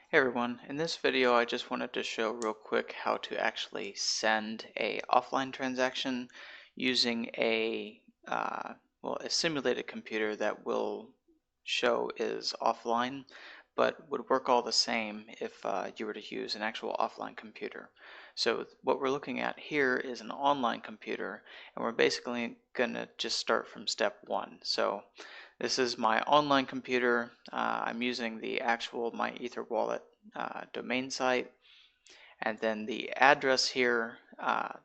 Hey everyone, in this video I just wanted to show real quick how to actually send a offline transaction using a simulated computer that will show is offline, but would work all the same if you were to use an actual offline computer. So what we're looking at here is an online computer, and we're basically going to just start from step one. So this is my online computer. I'm using the actual MyEtherWallet domain site, and then the address here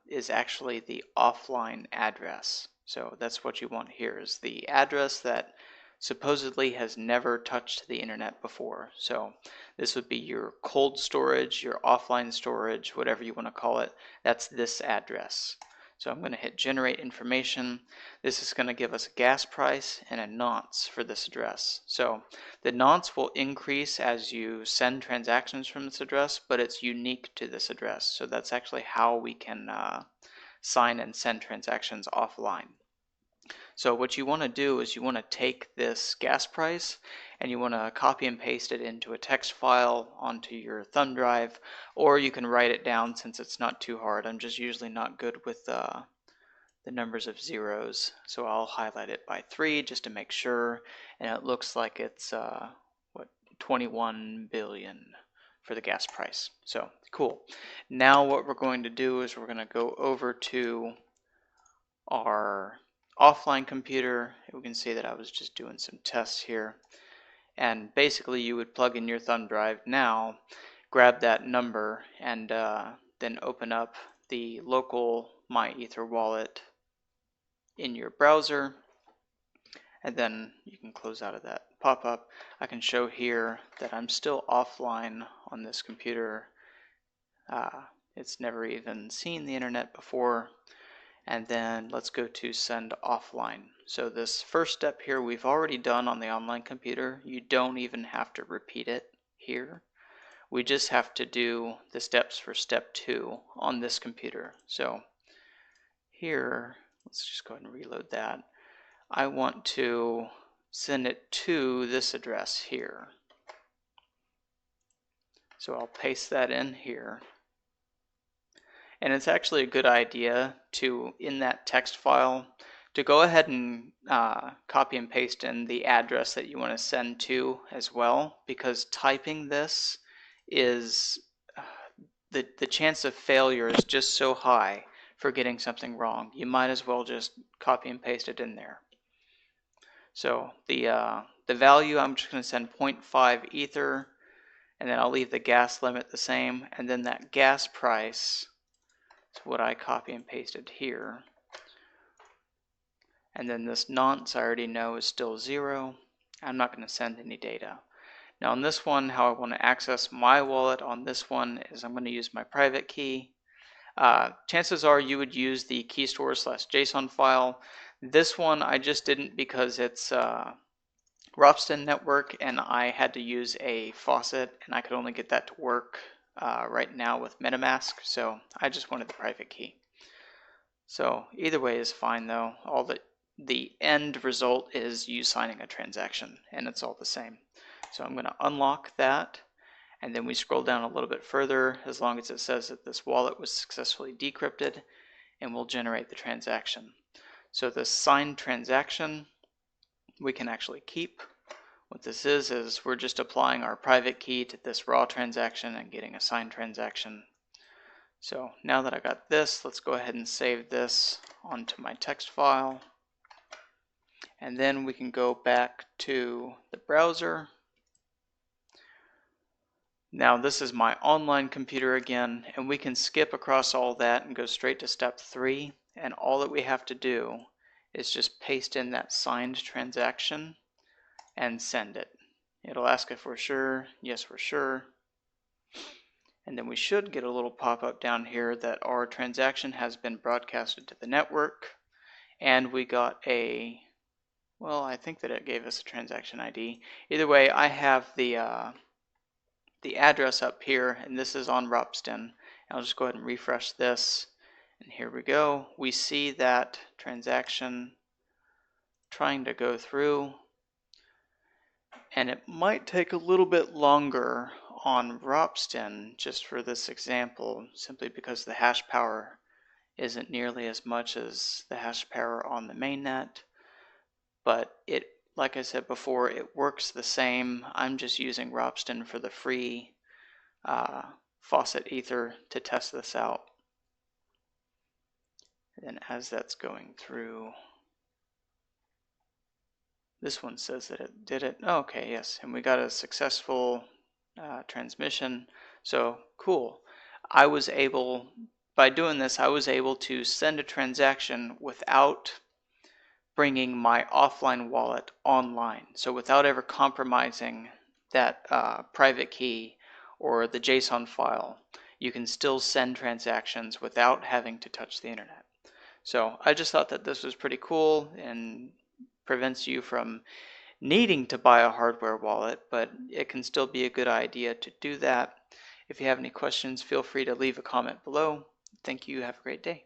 is actually the offline address. So that's what you want here, is the address that supposedly has never touched the internet before. So this would be your cold storage, your offline storage, whatever you want to call it. That's this address. So I'm going to hit generate information. This is going to give us a gas price and a nonce for this address. So the nonce will increase as you send transactions from this address, but it's unique to this address. So that's actually how we can sign and send transactions offline. So what you want to do is you want to take this gas price and you want to copy and paste it into a text file onto your thumb drive, or you can write it down since it's not too hard. I'm just usually not good with the numbers of zeros, so I'll highlight it by 3 just to make sure, and it looks like it's 21 billion for the gas price. So cool. Now what we're going to do is we're going to go over to our offline computer. We can see that I was just doing some tests here, and basically you would plug in your thumb drive now, grab that number, and then open up the local MyEtherWallet in your browser, and then you can close out of that pop-up. I can show here that I'm still offline on this computer. It's never even seen the internet before. And then let's go to send offline. So this first step here we've already done on the online computer. You don't even have to repeat it here. We just have to do the steps for step 2 on this computer. So here, let's just go ahead and reload that. I want to send it to this address here. So I'll paste that in here. And it's actually a good idea to, in that text file, to go ahead and copy and paste in the address that you want to send to as well, because typing this is, the chance of failure is just so high for getting something wrong. You might as well just copy and paste it in there. So the value, I'm just going to send 0.5 ether, and then I'll leave the gas limit the same, and then that gas price is what I copy and pasted here. And then this nonce I already know is still 0. I'm not going to send any data. Now on this one, how I want to access my wallet on this one is I'm going to use my private key. Chances are you would use the keystore/JSON file. This one I just didn't because it's Ropsten network, and I had to use a faucet, and I could only get that to work right now with MetaMask, so I just wanted the private key. So either way is fine though. All the end result is you signing a transaction, and it's all the same. So I'm going to unlock that, and then we scroll down a little bit further as long as it says that this wallet was successfully decrypted, and we'll generate the transaction. So the signed transaction we can actually keep. What this is we're just applying our private key to this raw transaction and getting a signed transaction. So now that I got this, let's go ahead and save this onto my text file. And then we can go back to the browser. Now this is my online computer again, and we can skip across all that and go straight to step 3. And all that we have to do is just paste in that signed transaction and send it. It'll ask if we're sure. Yes, we're sure. And then we should get a little pop-up down here that our transaction has been broadcasted to the network, and we got a, well, I think that it gave us a transaction ID. Either way, I have the address up here, and this is on Ropsten. I'll just go ahead and refresh this, and here we go. We see that transaction trying to go through, and it might take a little bit longer on Ropsten, just for this example, simply because the hash power isn't nearly as much as the hash power on the mainnet, but it, like I said before, it works the same. I'm just using Ropsten for the free faucet ether to test this out. And as that's going through, this one says that it did it. Oh, okay, yes, and we got a successful transmission. So cool. I was able, by doing this, I was able to send a transaction without bringing my offline wallet online. So without ever compromising that private key or the JSON file, you can still send transactions without having to touch the internet. So I just thought that this was pretty cool and prevents you from needing to buy a hardware wallet, but it can still be a good idea to do that. If you have any questions, feel free to leave a comment below. Thank you. Have a great day.